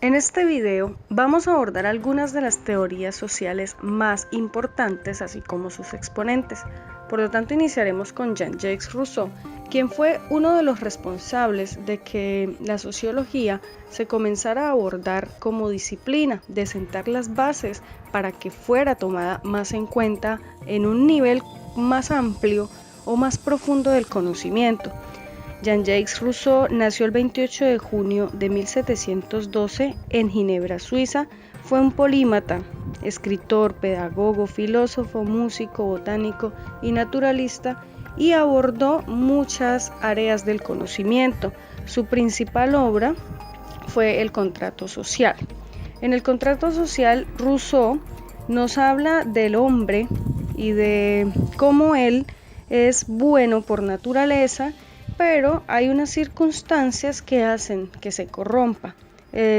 En este video vamos a abordar algunas de las teorías sociales más importantes, así como sus exponentes. Por lo tanto, iniciaremos con Jean-Jacques Rousseau, quien fue uno de los responsables de que la sociología se comenzara a abordar como disciplina, de sentar las bases para que fuera tomada más en cuenta en un nivel más amplio o más profundo del conocimiento. Jean-Jacques Rousseau nació el 28 de junio de 1712 en Ginebra, Suiza. Fue un polímata, escritor, pedagogo, filósofo, músico, botánico y naturalista, y abordó muchas áreas del conocimiento. Su principal obra fue El contrato social. En el contrato social, Rousseau nos habla del hombre y de cómo él es bueno por naturaleza, pero hay unas circunstancias que hacen que se corrompa.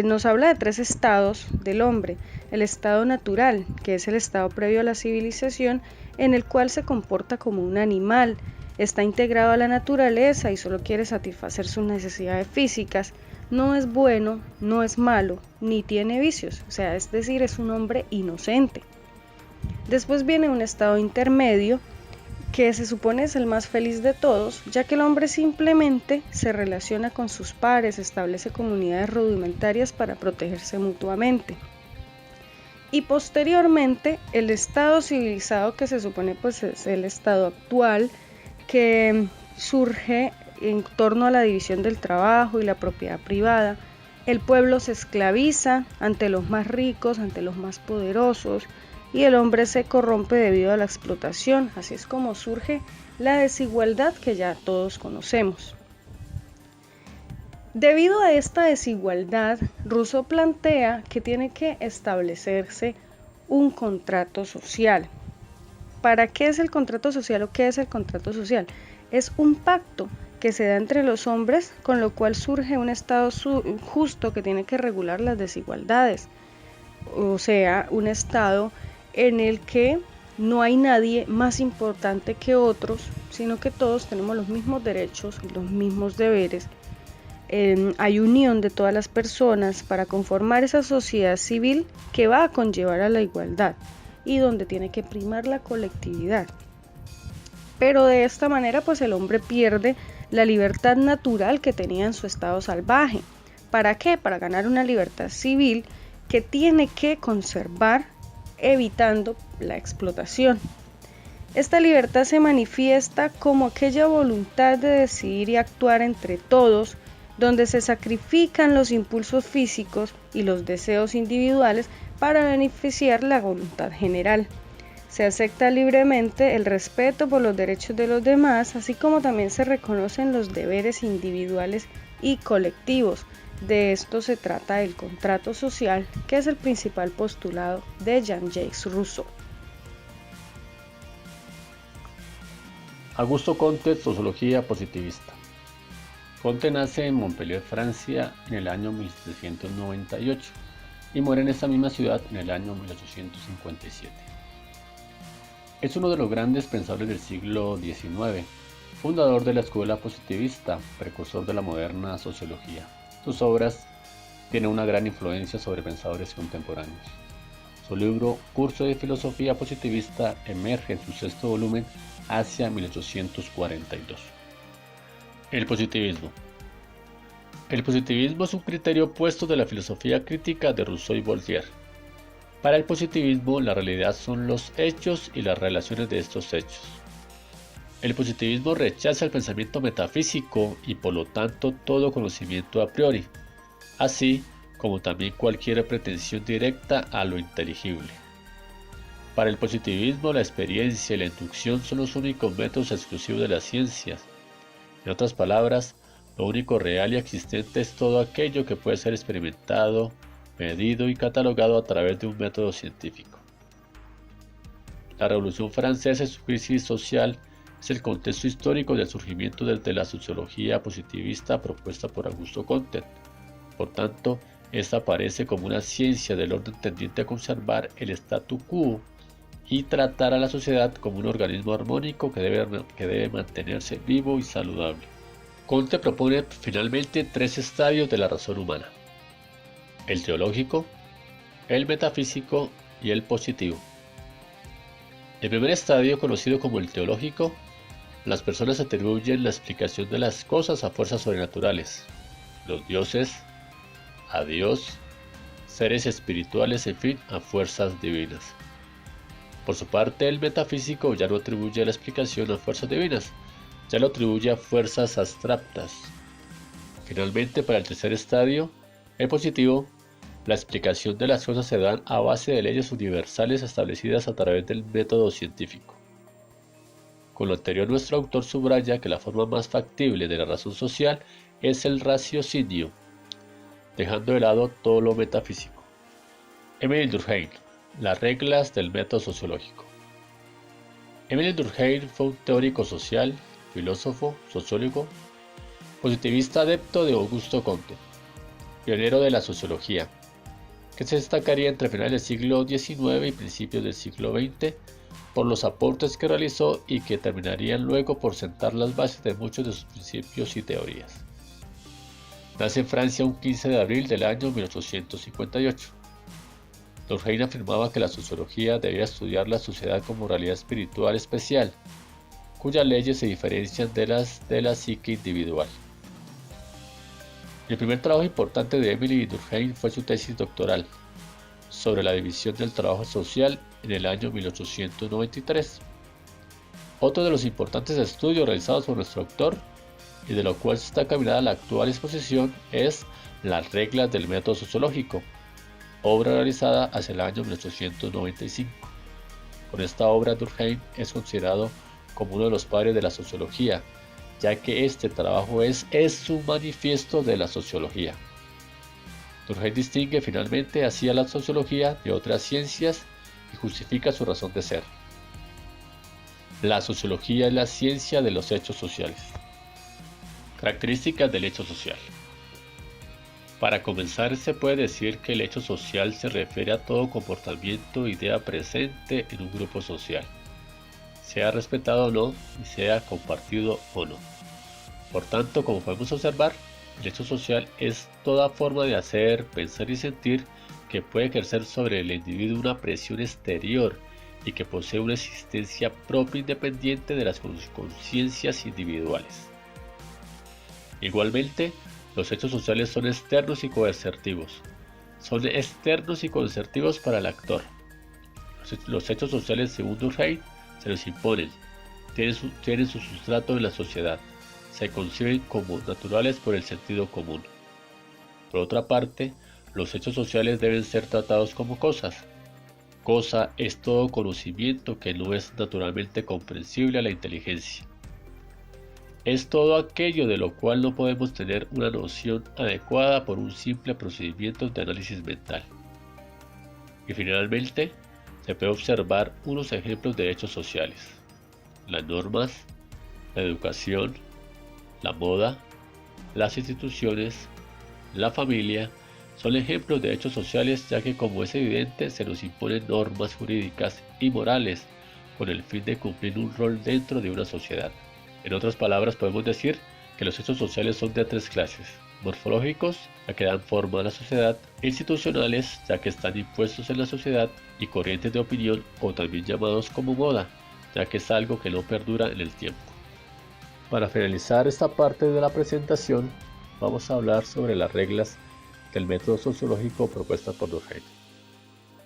Nos habla de 3 estados del hombre: el estado natural, que es el estado previo a la civilización, en el cual se comporta como un animal, está integrado a la naturaleza y solo quiere satisfacer sus necesidades físicas, no es bueno, no es malo, ni tiene vicios, es decir, es un hombre inocente. Después viene un estado intermedio, que se supone es el más feliz de todos, ya que el hombre simplemente se relaciona con sus pares, establece comunidades rudimentarias para protegerse mutuamente. Y posteriormente el estado civilizado, que se supone pues es el estado actual, que surge en torno a la división del trabajo y la propiedad privada. El pueblo se esclaviza ante los más ricos, ante los más poderosos, y el hombre se corrompe debido a la explotación. Así es como surge la desigualdad que ya todos conocemos. Debido a esta desigualdad, Rousseau plantea que tiene que establecerse un contrato social. ¿Para qué es el contrato social o qué es el contrato social? Es un pacto que se da entre los hombres, con lo cual surge un estado justo que tiene que regular las desigualdades. O sea, un estado en el que no hay nadie más importante que otros, sino que todos tenemos los mismos derechos y los mismos deberes. Hay unión de todas las personas para conformar esa sociedad civil que va a conllevar a la igualdad y donde tiene que primar la colectividad. Pero de esta manera pues el hombre pierde la libertad natural que tenía en su estado salvaje. ¿Para qué? Para ganar una libertad civil que tiene que conservar, evitando la explotación. Esta libertad se manifiesta como aquella voluntad de decidir y actuar entre todos, donde se sacrifican los impulsos físicos y los deseos individuales para beneficiar la voluntad general. Se acepta libremente el respeto por los derechos de los demás, así como también se reconocen los deberes individuales y colectivos. De esto se trata el contrato social, que es el principal postulado de Jean-Jacques Rousseau. Augusto Comte, sociología positivista. Comte nace en Montpellier, Francia, en el año 1798 y muere en esta misma ciudad en el año 1857. Es uno de los grandes pensadores del siglo XIX, fundador de la escuela positivista, precursor de la moderna sociología. Sus obras tienen una gran influencia sobre pensadores contemporáneos. Su libro Curso de Filosofía Positivista emerge en su 6º volumen hacia 1842. El positivismo. El positivismo es un criterio opuesto de la filosofía crítica de Rousseau y Voltaire. Para el positivismo, la realidad son los hechos y las relaciones de estos hechos. El positivismo rechaza el pensamiento metafísico y por lo tanto todo conocimiento a priori, así como también cualquier pretensión directa a lo inteligible. Para el positivismo, la experiencia y la inducción son los únicos métodos exclusivos de las ciencias. En otras palabras, lo único real y existente es todo aquello que puede ser experimentado, medido y catalogado a través de un método científico. La Revolución Francesa y su crisis social es el contexto histórico del surgimiento de la sociología positivista propuesta por Augusto Comte. Por tanto, esta aparece como una ciencia del orden tendiente a conservar el statu quo y tratar a la sociedad como un organismo armónico que debe mantenerse vivo y saludable. Comte propone finalmente 3 estadios de la razón humana. el teológico, el metafísico y el positivo. El primer estadio, conocido como el teológico, las personas atribuyen la explicación de las cosas a fuerzas sobrenaturales, los dioses, a Dios, seres espirituales, en fin, a fuerzas divinas. Por su parte, el metafísico ya no atribuye la explicación a fuerzas divinas, ya lo atribuye a fuerzas abstractas. Finalmente, para el tercer estadio, el positivo, la explicación de las cosas se da a base de leyes universales establecidas a través del método científico. Con lo anterior, nuestro autor subraya que la forma más factible de la razón social es el raciocinio, dejando de lado todo lo metafísico. Emile Durkheim, las reglas del método sociológico. Emile Durkheim fue un teórico social, filósofo, sociólogo, positivista adepto de Augusto Comte, pionero de la sociología, que se destacaría entre finales del siglo XIX y principios del siglo XX por los aportes que realizó y que terminarían luego por sentar las bases de muchos de sus principios y teorías. Nace en Francia un 15 de abril del año 1858. Durkheim afirmaba que la sociología debía estudiar la sociedad como realidad espiritual especial, cuyas leyes se diferencian de las de la psique individual. El primer trabajo importante de Emile Durkheim fue su tesis doctoral sobre la división del trabajo social en el año 1893. Otro de los importantes estudios realizados por nuestro autor, y de lo cual se está caminada la actual exposición, es Las reglas del método sociológico, obra realizada hacia el año 1895. Con esta obra, Durkheim es considerado como uno de los padres de la sociología, ya que este trabajo es su manifiesto de la sociología. Durkheim distingue finalmente así a la sociología de otras ciencias y justifica su razón de ser. La sociología es la ciencia de los hechos sociales. Características del hecho social. Para comenzar, se puede decir que el hecho social se refiere a todo comportamiento o idea presente en un grupo social, sea respetado o no y sea compartido o no. Por tanto, como podemos observar, el hecho social es toda forma de hacer, pensar y sentir que puede ejercer sobre el individuo una presión exterior y que posee una existencia propia independiente de las conciencias individuales. Igualmente, los hechos sociales son externos y coercitivos. Son externos y coercitivos para el actor. Los hechos sociales, según Durkheim, se les imponen, tienen su sustrato en la sociedad, se conciben como naturales por el sentido común. Por otra parte, los hechos sociales deben ser tratados como cosas. Cosa es todo conocimiento que no es naturalmente comprensible a la inteligencia. Es todo aquello de lo cual no podemos tener una noción adecuada por un simple procedimiento de análisis mental. Y finalmente, se puede observar unos ejemplos de hechos sociales: las normas, la educación, la moda, las instituciones, la familia, son ejemplos de hechos sociales, ya que, como es evidente, se nos imponen normas jurídicas y morales con el fin de cumplir un rol dentro de una sociedad. En otras palabras, podemos decir que los hechos sociales son de tres clases: morfológicos, ya que dan forma a la sociedad; institucionales, ya que están impuestos en la sociedad; y corrientes de opinión, o también llamados como moda, ya que es algo que no perdura en el tiempo. Para finalizar esta parte de la presentación, vamos a hablar sobre las reglas del método sociológico propuestas por Durkheim.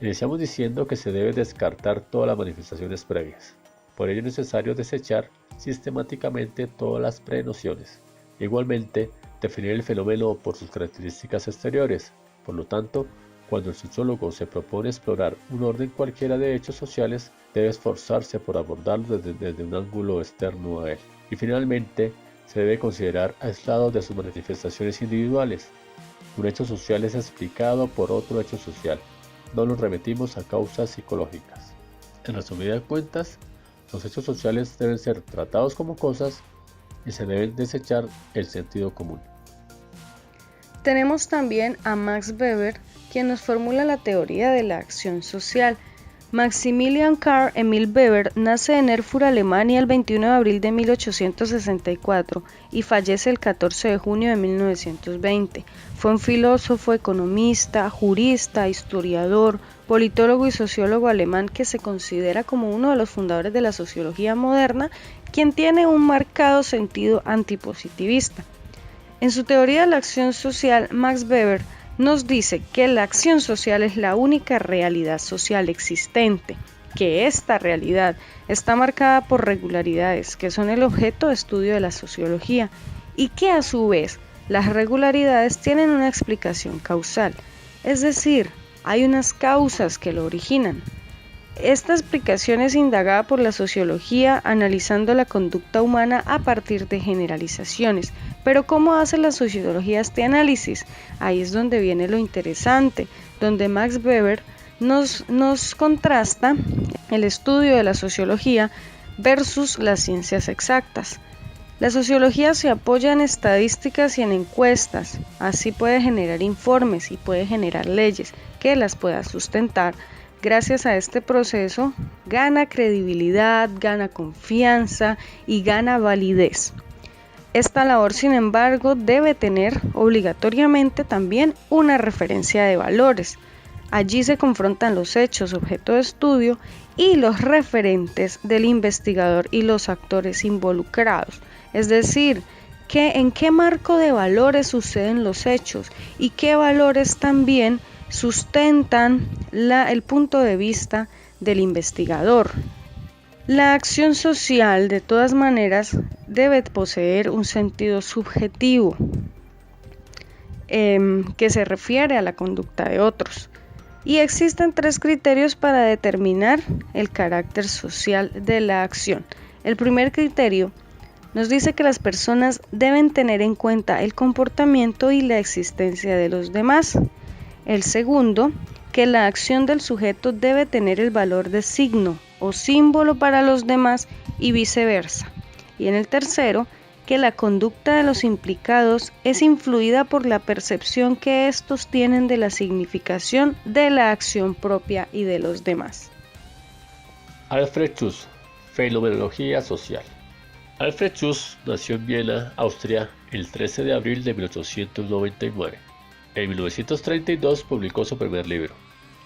Iniciamos diciendo que se debe descartar todas las manifestaciones previas. Por ello es necesario desechar sistemáticamente todas las prenociones. Igualmente, definir el fenómeno por sus características exteriores. Por lo tanto, cuando el sociólogo se propone explorar un orden cualquiera de hechos sociales, debe esforzarse por abordarlo desde un ángulo externo a él. Y finalmente, se debe considerar aislado de sus manifestaciones individuales. Un hecho social es explicado por otro hecho social. No nos remitimos a causas psicológicas. En resumidas cuentas, los hechos sociales deben ser tratados como cosas y se deben desechar el sentido común. Tenemos también a Max Weber, quien nos formula la teoría de la acción social. Maximilian Karl Emil Weber nace en Erfurt, Alemania, el 21 de abril de 1864 y fallece el 14 de junio de 1920. Fue un filósofo, economista, jurista, historiador, politólogo y sociólogo alemán que se considera como uno de los fundadores de la sociología moderna, quien tiene un marcado sentido antipositivista. En su teoría de la acción social, Max Weber nos dice que la acción social es la única realidad social existente, que esta realidad está marcada por regularidades que son el objeto de estudio de la sociología y que a su vez las regularidades tienen una explicación causal, es decir, hay unas causas que lo originan. Esta explicación es indagada por la sociología analizando la conducta humana a partir de generalizaciones. Pero ¿cómo hace la sociología este análisis? Ahí es donde viene lo interesante, donde Max Weber nos contrasta el estudio de la sociología versus las ciencias exactas. La sociología se apoya en estadísticas y en encuestas, así puede generar informes y puede generar leyes que las pueda sustentar. Gracias a este proceso gana credibilidad, gana confianza y gana validez. Esta labor, sin embargo, debe tener obligatoriamente también una referencia de valores. Allí se confrontan los hechos objeto de estudio y los referentes del investigador y los actores involucrados. Es decir, en qué marco de valores suceden los hechos y qué valores también sustentan el punto de vista del investigador. La acción social, de todas maneras, debe poseer un sentido subjetivo que se refiere a la conducta de otros. Y existen 3 criterios para determinar el carácter social de la acción. El primer criterio nos dice que las personas deben tener en cuenta el comportamiento y la existencia de los demás. El segundo, que la acción del sujeto debe tener el valor de signo o símbolo para los demás y viceversa. Y en el tercero, que la conducta de los implicados es influida por la percepción que estos tienen de la significación de la acción propia y de los demás. Alfred Schuss, Fenomenología social. Alfred Schuss nació en Viena, Austria, el 13 de abril de 1899. En 1932 publicó su primer libro,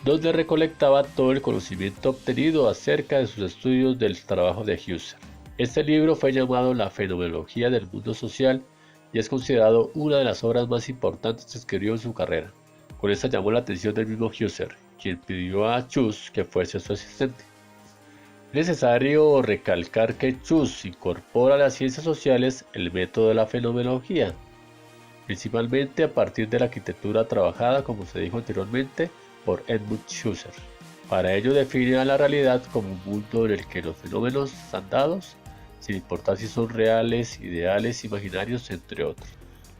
donde recolectaba todo el conocimiento obtenido acerca de sus estudios del trabajo de Husserl. Este libro fue llamado La Fenomenología del Mundo Social y es considerado una de las obras más importantes que escribió en su carrera. Con esta llamó la atención del mismo Husserl, quien pidió a Schuss que fuese su asistente. Es necesario recalcar que Schuss incorpora a las ciencias sociales el método de la fenomenología, principalmente a partir de la arquitectura trabajada, como se dijo anteriormente, por Edmund Husserl. Para ello define a la realidad como un mundo en el que los fenómenos están dados, sin importar si son reales, ideales, imaginarios, entre otros.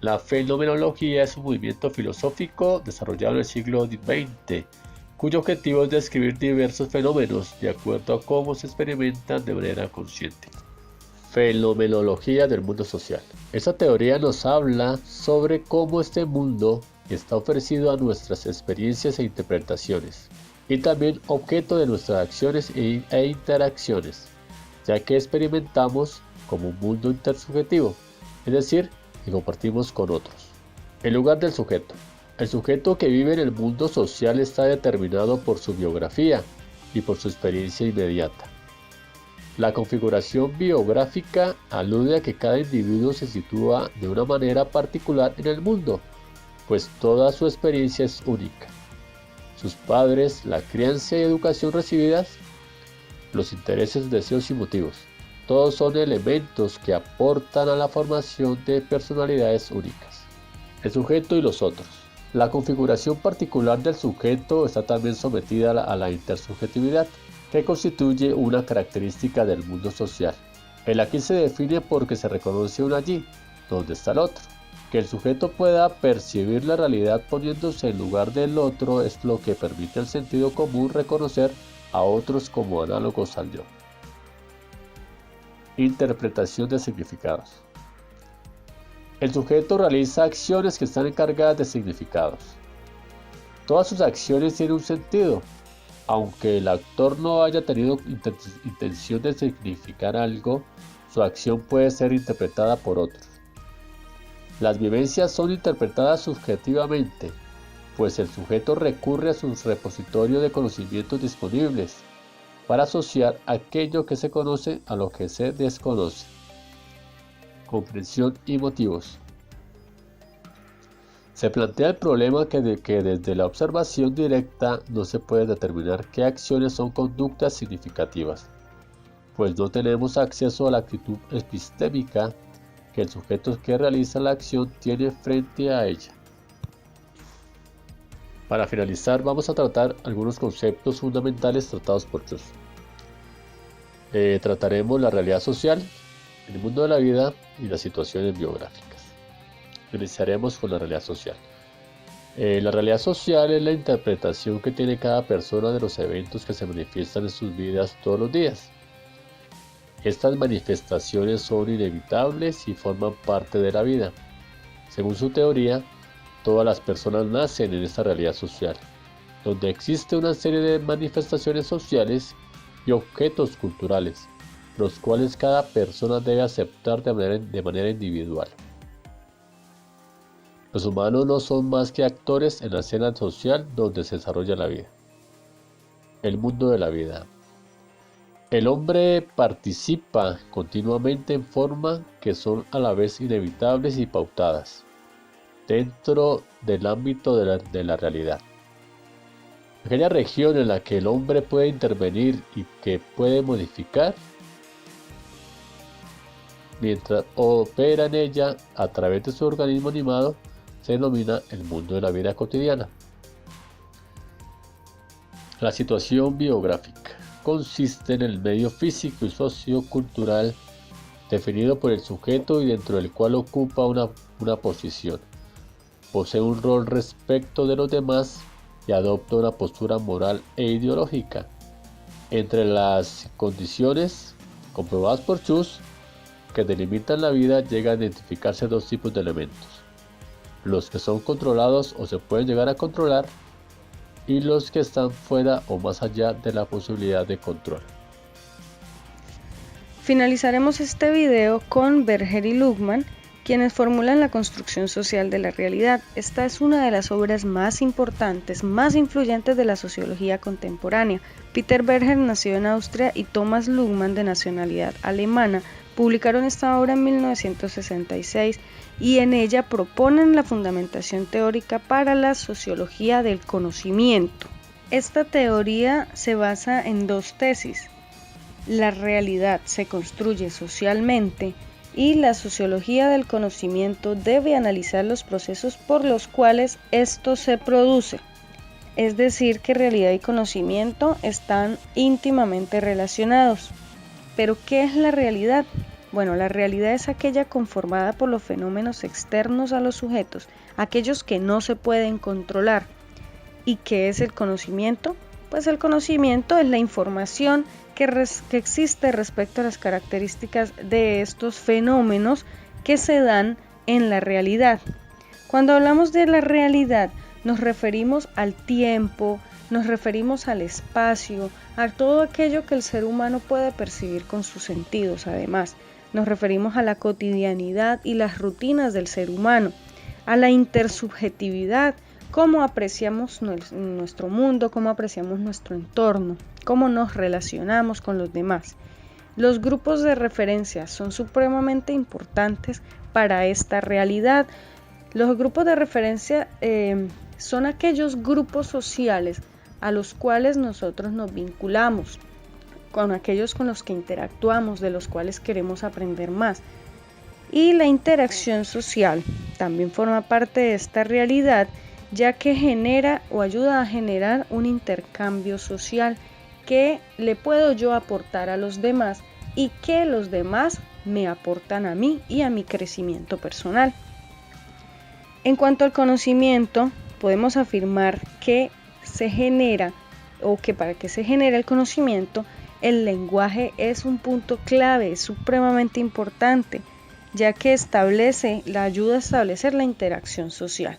La fenomenología es un movimiento filosófico desarrollado en el siglo XX, cuyo objetivo es describir diversos fenómenos de acuerdo a cómo se experimentan de manera consciente. Fenomenología del mundo social. Esta teoría nos habla sobre cómo este mundo está ofrecido a nuestras experiencias e interpretaciones, y también objeto de nuestras acciones e interacciones, ya que experimentamos como un mundo intersubjetivo, es decir, que compartimos con otros. El lugar del sujeto. El sujeto que vive en el mundo social está determinado por su biografía y por su experiencia inmediata. La configuración biográfica alude a que cada individuo se sitúa de una manera particular en el mundo, pues toda su experiencia es única. Sus padres, la crianza y educación recibidas, los intereses, deseos y motivos, todos son elementos que aportan a la formación de personalidades únicas. El sujeto y los otros. La configuración particular del sujeto está también sometida a la intersubjetividad, que constituye una característica del mundo social. El aquí se define porque se reconoce un allí, donde está el otro. Que el sujeto pueda percibir la realidad poniéndose en lugar del otro es lo que permite al sentido común reconocer a otros como análogos al yo. Interpretación de significados. El sujeto realiza acciones que están encargadas de significados. Todas sus acciones tienen un sentido, Aunque el actor no haya tenido intención de significar algo, su acción puede ser interpretada por otros. Las vivencias son interpretadas subjetivamente, pues el sujeto recurre a sus repositorios de conocimientos disponibles para asociar aquello que se conoce a lo que se desconoce. Comprensión y motivos. Se plantea el problema que desde la observación directa no se puede determinar qué acciones son conductas significativas, pues no tenemos acceso a la actitud epistémica que el sujeto que realiza la acción tiene frente a ella. Para finalizar, vamos a tratar algunos conceptos fundamentales tratados por Chus. Trataremos la realidad social, el mundo de la vida y las situaciones biográficas. Iniciaremos con la realidad social. La realidad social es la interpretación que tiene cada persona de los eventos que se manifiestan en sus vidas todos los días. Estas manifestaciones son inevitables y forman parte de la vida. Según su teoría, todas las personas nacen en esta realidad social, donde existe una serie de manifestaciones sociales y objetos culturales, los cuales cada persona debe aceptar de manera individual. Los humanos no son más que actores en la escena social donde se desarrolla la vida. El mundo de la vida. El hombre participa continuamente en formas que son a la vez inevitables y pautadas, dentro del ámbito de la realidad. Aquella región en la que el hombre puede intervenir y que puede modificar, mientras opera en ella a través de su organismo animado, se denomina el mundo de la vida cotidiana. La situación biográfica consiste en el medio físico y sociocultural definido por el sujeto y dentro del cual ocupa una posición. Posee un rol respecto de los demás y adopta una postura moral e ideológica. Entre las condiciones comprobadas por Chus que delimitan la vida llegan a identificarse dos tipos de elementos: los que son controlados o se pueden llegar a controlar, y los que están fuera o más allá de la posibilidad de control. Finalizaremos este video con Berger y Luhmann, quienes formulan la construcción social de la realidad. Esta es una de las obras más importantes, más influyentes de la sociología contemporánea. Peter Berger nació en Austria y Thomas Luhmann, de nacionalidad alemana, publicaron esta obra en 1966 y en ella proponen la fundamentación teórica para la sociología del conocimiento. Esta teoría se basa en dos tesis: la realidad se construye socialmente y la sociología del conocimiento debe analizar los procesos por los cuales esto se produce. Es decir, que realidad y conocimiento están íntimamente relacionados. ¿Pero qué es la realidad? Bueno, la realidad es aquella conformada por los fenómenos externos a los sujetos, aquellos que no se pueden controlar. ¿Y qué es el conocimiento? Pues el conocimiento es la información que existe respecto a las características de estos fenómenos que se dan en la realidad. Cuando hablamos de la realidad, nos referimos al tiempo, nos referimos al espacio, a todo aquello que el ser humano puede percibir con sus sentidos. Además, nos referimos a la cotidianidad y las rutinas del ser humano, a la intersubjetividad, cómo apreciamos nuestro mundo, cómo apreciamos nuestro entorno, cómo nos relacionamos con los demás. Los grupos de referencia son supremamente importantes para esta realidad. Los grupos de referencia son aquellos grupos sociales a los cuales nosotros nos vinculamos, con aquellos con los que interactuamos, de los cuales queremos aprender más. Y la interacción social también forma parte de esta realidad, ya que genera o ayuda a generar un intercambio social que le puedo yo aportar a los demás y que los demás me aportan a mí y a mi crecimiento personal. En cuanto al conocimiento, podemos afirmar que se genera, o que para que se genere el conocimiento, el lenguaje es un punto clave, es supremamente importante, ya que ayuda a establecer la interacción social.